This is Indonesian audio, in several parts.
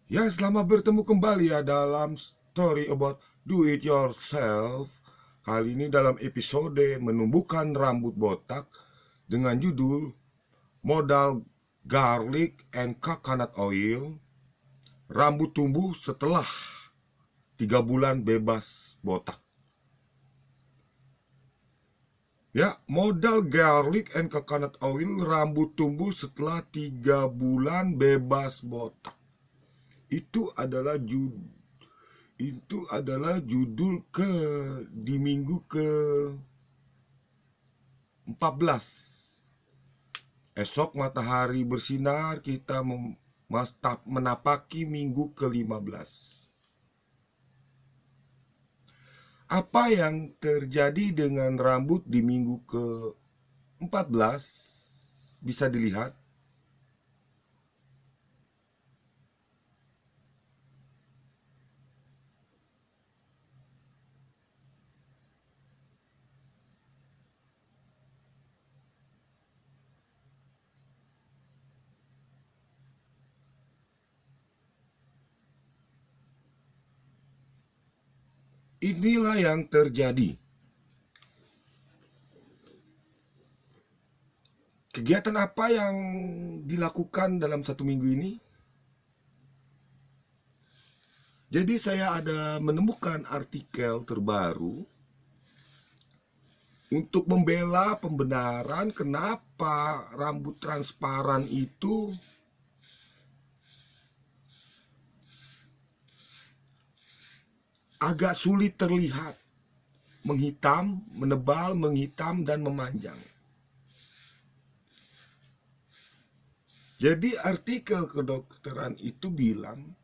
Ya, selamat bertemu kembali ya dalam story about do it yourself. Kali ini dalam episode menumbuhkan rambut botak dengan judul Modal Garlic and Coconut Oil. Rambut tumbuh setelah 3 bulan bebas botak. Ya, modal garlic and coconut oil, rambut tumbuh setelah 3 bulan bebas botak. Itu adalah judul di minggu ke 14. Esok matahari bersinar, kita menapaki minggu ke 15. Apa yang terjadi dengan rambut di minggu ke 14 bisa dilihat. Inilah yang terjadi. Kegiatan apa yang dilakukan dalam 1 minggu ini? Jadi saya ada menemukan artikel terbaru untuk membela pembenaran kenapa rambut transparan itu agak sulit terlihat, menghitam, menebal, menghitam, dan memanjang. Jadi artikel kedokteran itu bilang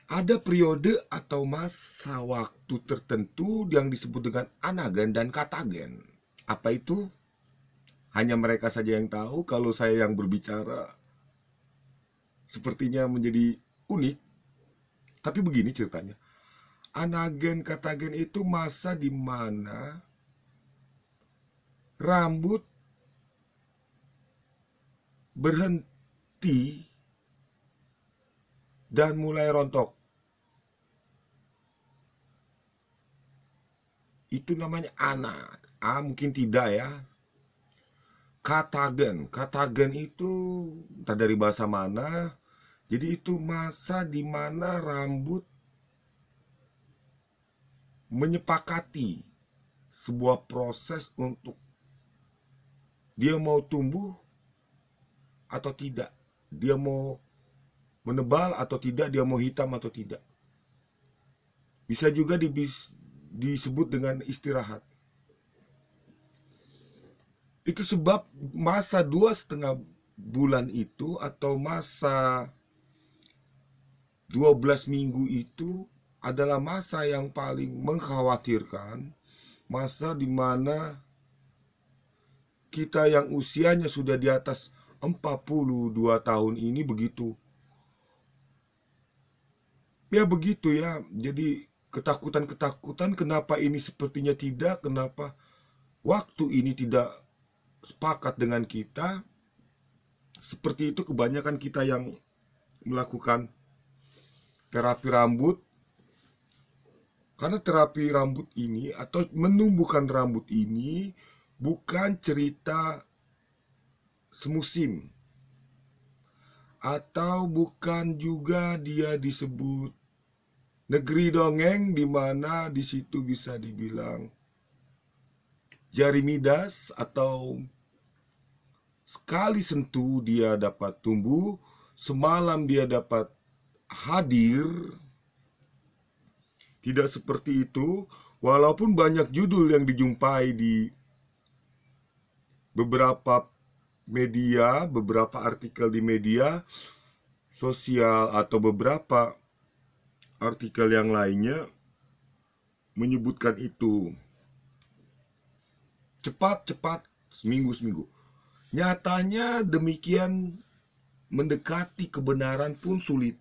ada periode atau masa waktu tertentu yang disebut dengan anagen dan katagen. Apa itu? Hanya mereka saja yang tahu. Kalau saya yang berbicara sepertinya menjadi unik. Tapi begini ceritanya. Anagen katagen itu masa di mana rambut berhenti dan mulai rontok. Itu namanya anak. Mungkin tidak ya. Katagen itu entah dari bahasa mana. Jadi itu masa di mana rambut menyepakati sebuah proses untuk dia mau tumbuh atau tidak, dia mau menebal atau tidak, dia mau hitam atau tidak. Bisa juga disebut dengan istirahat. Itu sebab masa 2,5 bulan itu atau masa 12 minggu itu adalah masa yang paling mengkhawatirkan. Masa di mana kita yang usianya sudah di atas 42 tahun ini begitu. Ya begitu ya. Jadi ketakutan-ketakutan kenapa ini sepertinya tidak, kenapa waktu ini tidak sepakat dengan kita. Seperti itu kebanyakan kita yang melakukan terapi rambut. Karena terapi rambut ini atau menumbuhkan rambut ini bukan cerita semusim. Atau bukan juga dia disebut negeri dongeng, di mana di situ bisa dibilang jari midas atau sekali sentuh dia dapat tumbuh, semalam dia dapat hadir. Tidak seperti itu, walaupun banyak judul yang dijumpai di beberapa media, beberapa artikel di media sosial atau beberapa artikel yang lainnya menyebutkan itu. Cepat-cepat, seminggu-seminggu. Nyatanya demikian, mendekati kebenaran pun sulit.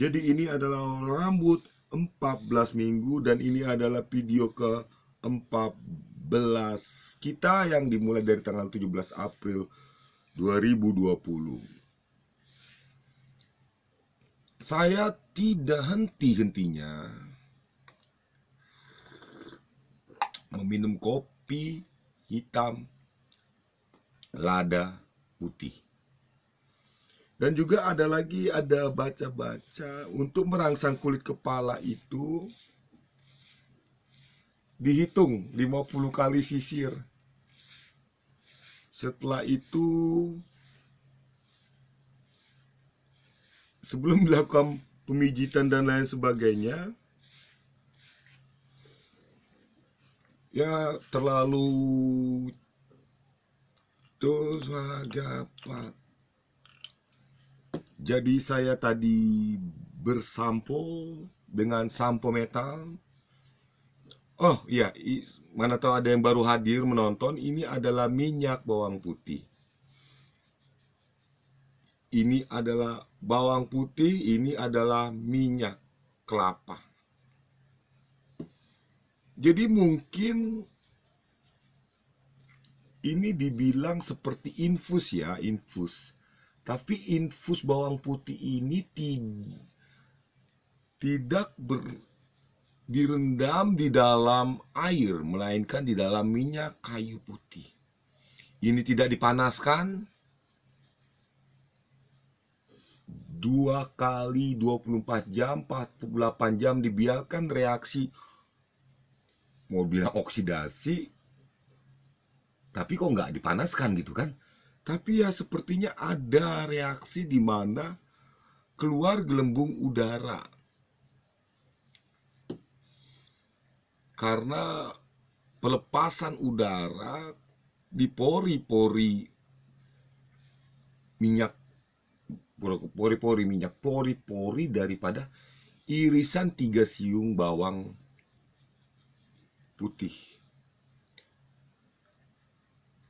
Jadi ini adalah rambut 14 minggu dan ini adalah video ke 14 kita yang dimulai dari tanggal 17 April 2020. Saya tidak henti-hentinya meminum kopi hitam lada putih. Dan juga ada baca-baca untuk merangsang kulit kepala itu dihitung 50 kali sisir. Setelah itu, sebelum dilakukan pemijitan dan lain sebagainya, ya terlalu terusagapat. Jadi saya tadi bersampo dengan sampo metal. Oh iya, mana tahu ada yang baru hadir menonton. Ini adalah minyak bawang putih. Ini adalah bawang putih, ini adalah minyak kelapa. Jadi mungkin ini dibilang seperti infus ya, infus. Tapi infus bawang putih ini tidak direndam di dalam air, melainkan di dalam minyak kayu putih. Ini tidak dipanaskan. 2 kali 24 jam, 48 jam dibiarkan reaksi, mau bilang oksidasi, tapi kok nggak dipanaskan gitu kan. Tapi ya sepertinya ada reaksi di mana keluar gelembung udara. Karena pelepasan udara di pori-pori minyak, pori-pori daripada irisan 3 siung bawang putih.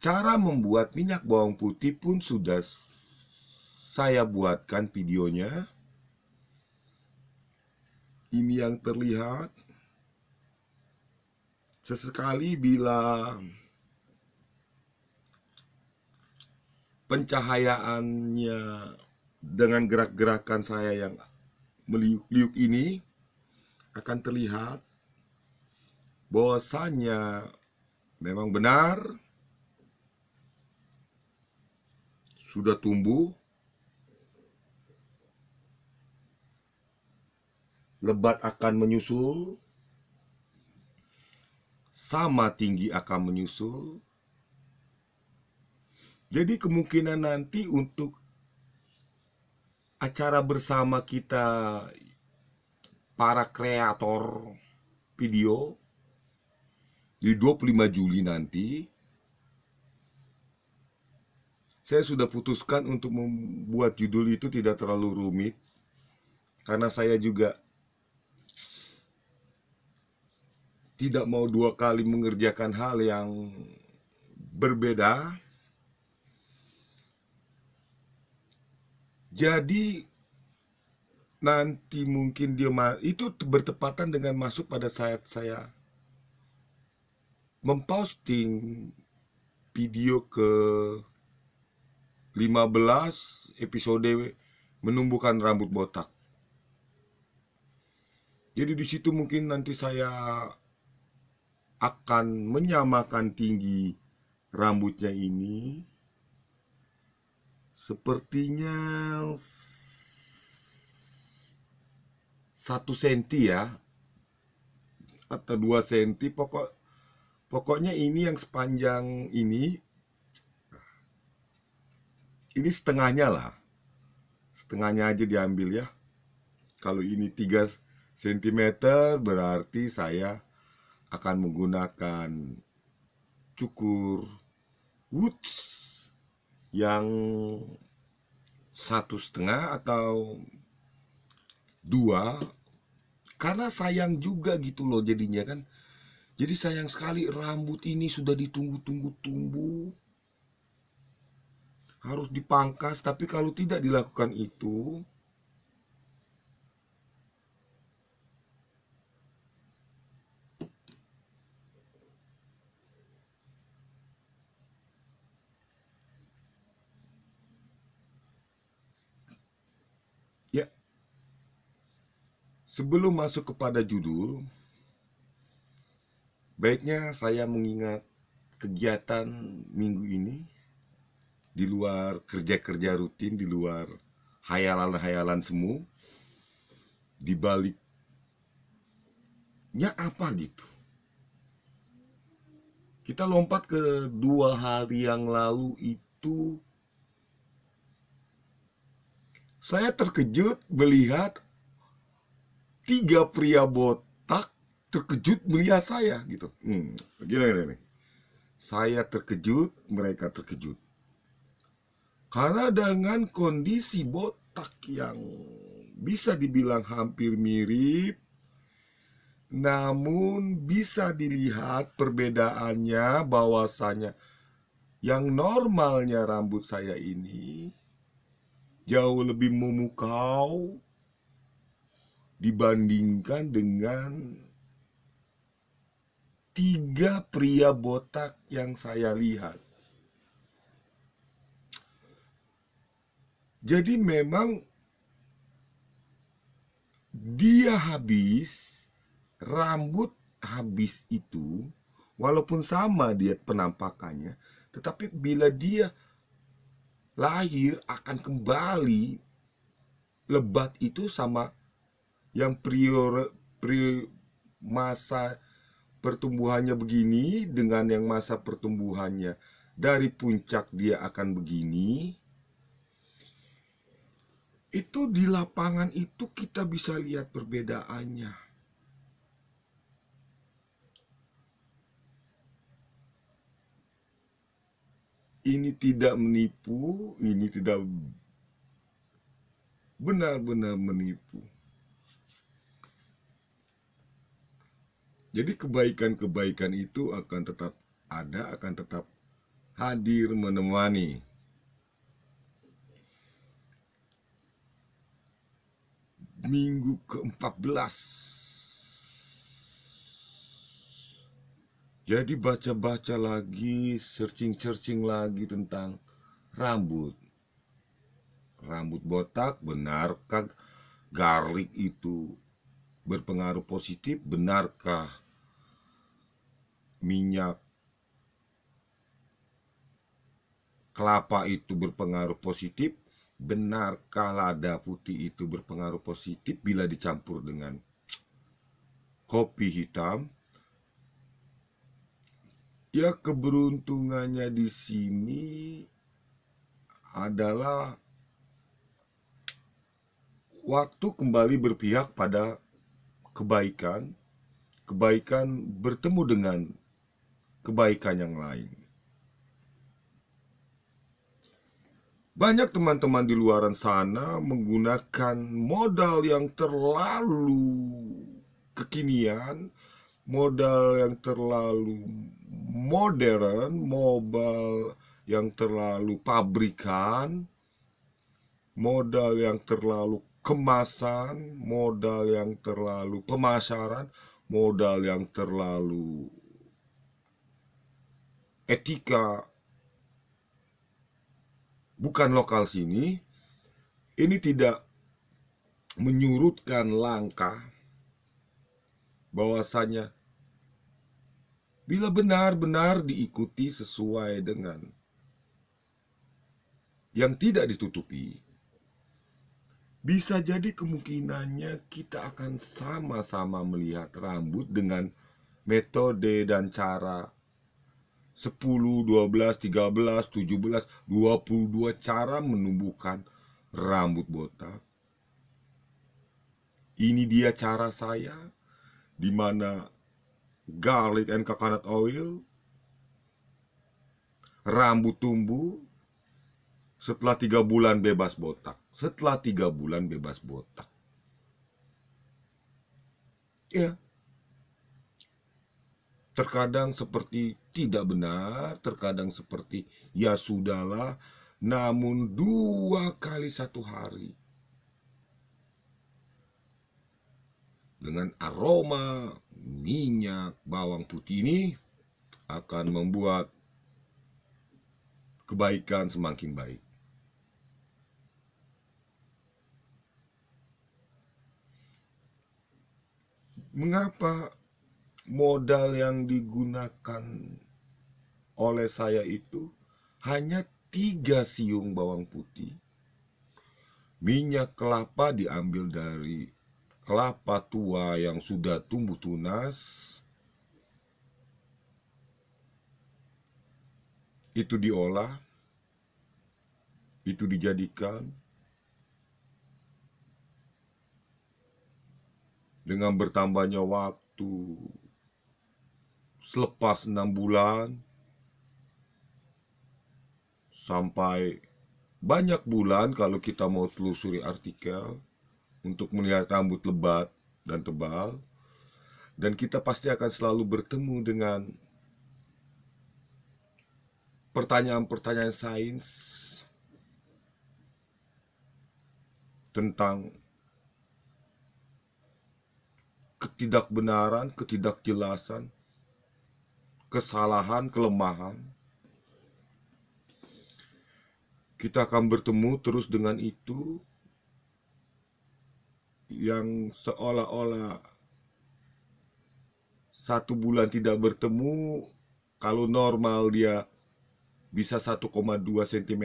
Cara membuat minyak bawang putih pun sudah saya buatkan videonya. Ini yang terlihat. Sesekali bila pencahayaannya dengan gerak-gerakan saya yang meliuk-liuk ini akan terlihat bahwasanya memang benar sudah tumbuh, lebat akan menyusul, sama tinggi akan menyusul. Jadi kemungkinan nanti untuk acara bersama kita para kreator video di 25 Juli nanti, saya sudah putuskan untuk membuat judul itu tidak terlalu rumit, karena saya juga tidak mau 2 kali mengerjakan hal yang berbeda. Jadi nanti mungkin itu bertepatan dengan masuk pada saat saya memposting video ke 15 episode menumbuhkan rambut botak. Jadi di situ mungkin nanti saya akan menyamakan tinggi rambutnya ini. Sepertinya 1 senti ya, atau 2 senti. Pokoknya ini yang sepanjang ini setengahnya lah. Setengahnya aja diambil ya. Kalau ini 3 cm berarti saya akan menggunakan cukur woods yang 1,5 atau 2, karena sayang juga gitu loh jadinya kan. Jadi sayang sekali rambut ini sudah ditunggu-tunggu tumbuh, harus dipangkas. Tapi kalau tidak dilakukan itu, Sebelum masuk kepada judul, baiknya saya mengingat kegiatan minggu ini di luar kerja-kerja rutin, di luar hayalan-hayalan semu, di baliknya apa gitu. Kita lompat ke 2 hari yang lalu itu, saya terkejut melihat 3 pria botak terkejut melihat saya gitu. Gini. Saya terkejut, mereka terkejut. Karena dengan kondisi botak yang bisa dibilang hampir mirip, namun bisa dilihat perbedaannya bahwasanya yang normalnya rambut saya ini jauh lebih memukau dibandingkan dengan 3 pria botak yang saya lihat. Jadi memang dia rambut habis itu, walaupun sama dia penampakannya, tetapi bila dia lahir akan kembali lebat itu sama yang masa pertumbuhannya begini dengan yang masa pertumbuhannya dari puncak dia akan begini. Itu di lapangan itu kita bisa lihat perbedaannya. Ini tidak menipu, ini tidak benar-benar menipu. Jadi kebaikan-kebaikan itu akan tetap ada, akan tetap hadir menemani. Minggu ke-14. Jadi baca-baca lagi, searching lagi tentang rambut. Rambut botak, benarkah garlic itu berpengaruh positif? Benarkah minyak kelapa itu berpengaruh positif? Benarkah lada putih itu berpengaruh positif bila dicampur dengan kopi hitam? Ya, keberuntungannya di sini adalah waktu kembali berpihak pada kebaikan, kebaikan bertemu dengan kebaikan yang lain. Banyak teman-teman di luaran sana menggunakan modal yang terlalu kekinian, modal yang terlalu modern, modal yang terlalu pabrikan, modal yang terlalu kemasan, modal yang terlalu pemasaran, modal yang terlalu etika bukan lokal sini. Ini tidak menyurutkan langkah bahwasanya bila benar-benar diikuti sesuai dengan yang tidak ditutupi, bisa jadi kemungkinannya kita akan sama-sama melihat rambut dengan metode dan cara 10, 12, 13, 17, 22 cara menumbuhkan rambut botak. Ini dia cara saya, di mana garlic and coconut oil, rambut tumbuh setelah 3 bulan bebas botak. Setelah 3 bulan bebas botak. Ya. Terkadang seperti tidak benar, terkadang seperti ya sudahlah, namun 2 kali 1 hari. Dengan aroma minyak bawang putih ini akan membuat kebaikan semakin baik. Mengapa modal yang digunakan oleh saya itu hanya 3 siung bawang putih, minyak kelapa diambil dari kelapa tua yang sudah tumbuh tunas, itu diolah, itu dijadikan dengan bertambahnya waktu selepas 6 bulan sampai banyak bulan kalau kita mau telusuri artikel untuk melihat rambut lebat dan tebal, dan kita pasti akan selalu bertemu dengan pertanyaan-pertanyaan sains tentang ketidakbenaran, ketidakjelasan, kesalahan, kelemahan. Kita akan bertemu terus dengan itu yang seolah-olah 1 bulan tidak bertemu. Kalau normal dia bisa 1,2 cm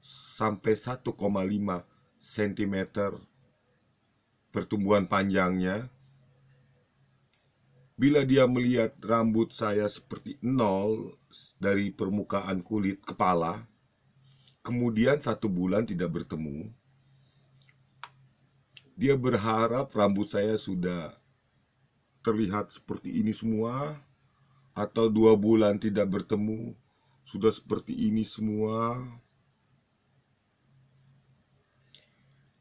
sampai 1,5 cm pertumbuhan panjangnya. Bila dia melihat rambut saya seperti nol dari permukaan kulit kepala, kemudian 1 bulan tidak bertemu, dia berharap rambut saya sudah terlihat seperti ini semua, atau 2 bulan tidak bertemu sudah seperti ini semua.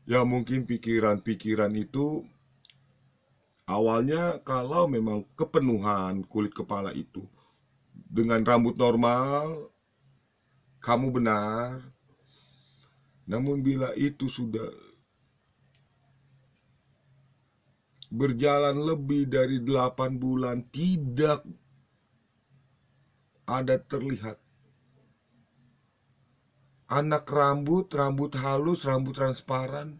Ya mungkin pikiran-pikiran itu awalnya kalau memang kepenuhan kulit kepala itu dengan rambut normal, kamu benar. Namun bila itu sudah berjalan lebih dari 8 bulan tidak ada terlihat anak rambut, rambut halus, rambut transparan.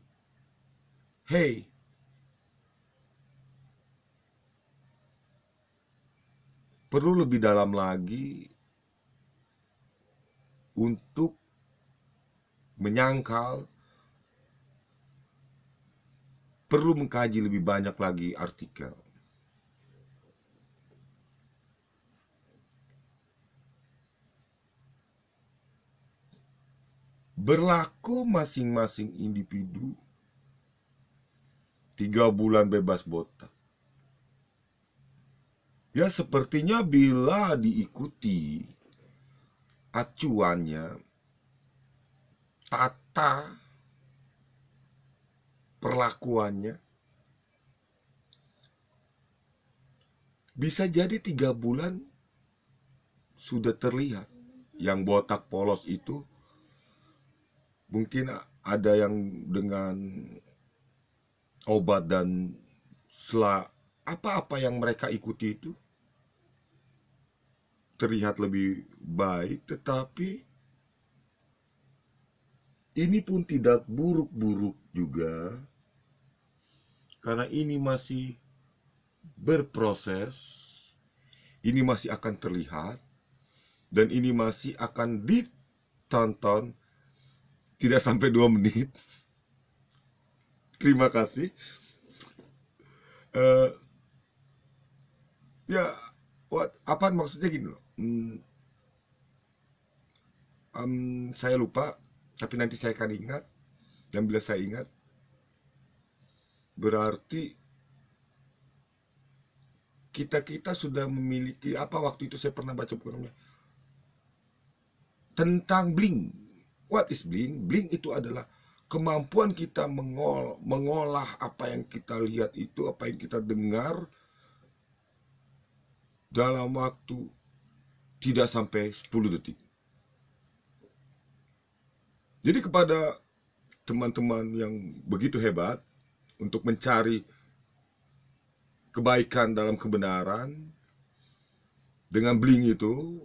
Hey, perlu lebih dalam lagi untuk menyangkal, perlu mengkaji lebih banyak lagi artikel. Berlaku masing-masing individu 3 bulan bebas botak. Ya sepertinya bila diikuti acuannya, tata perlakuannya, bisa jadi 3 bulan sudah terlihat. Yang botak polos itu mungkin ada yang dengan obat dan apa-apa yang mereka ikuti itu terlihat lebih baik, tetapi ini pun tidak buruk-buruk juga, karena ini masih berproses, ini masih akan terlihat, dan ini masih akan ditonton tidak sampai 2 menit. Terima kasih. Ya, apa maksudnya gini loh. Saya lupa, tapi nanti saya akan ingat. Dan bila saya ingat, berarti kita sudah memiliki apa, waktu itu saya pernah baca buku namanya tentang bling. What is bling? Bling itu adalah kemampuan kita mengolah apa yang kita lihat itu, apa yang kita dengar dalam waktu tidak sampai 10 detik. Jadi kepada teman-teman yang begitu hebat untuk mencari kebaikan dalam kebenaran dengan bling itu,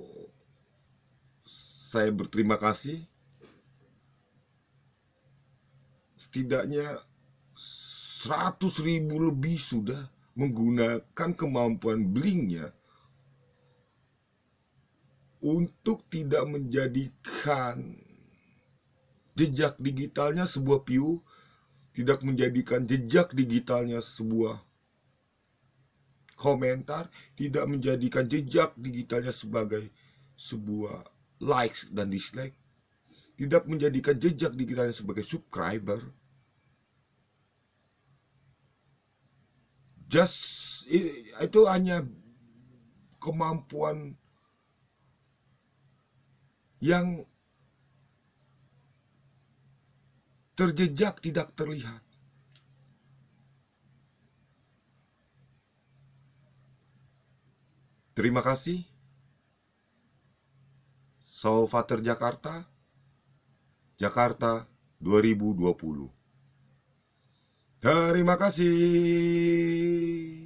saya berterima kasih. Setidaknya 100.000 lebih sudah menggunakan kemampuan blinknya untuk tidak menjadikan jejak digitalnya sebuah view, tidak menjadikan jejak digitalnya sebuah komentar, tidak menjadikan jejak digitalnya sebagai sebuah likes dan dislike, tidak menjadikan jejak digitalnya sebagai subscriber. Itu hanya kemampuan yang terjejak tidak terlihat. Terima kasih. Solvater Jakarta, Jakarta 2020. Terima kasih.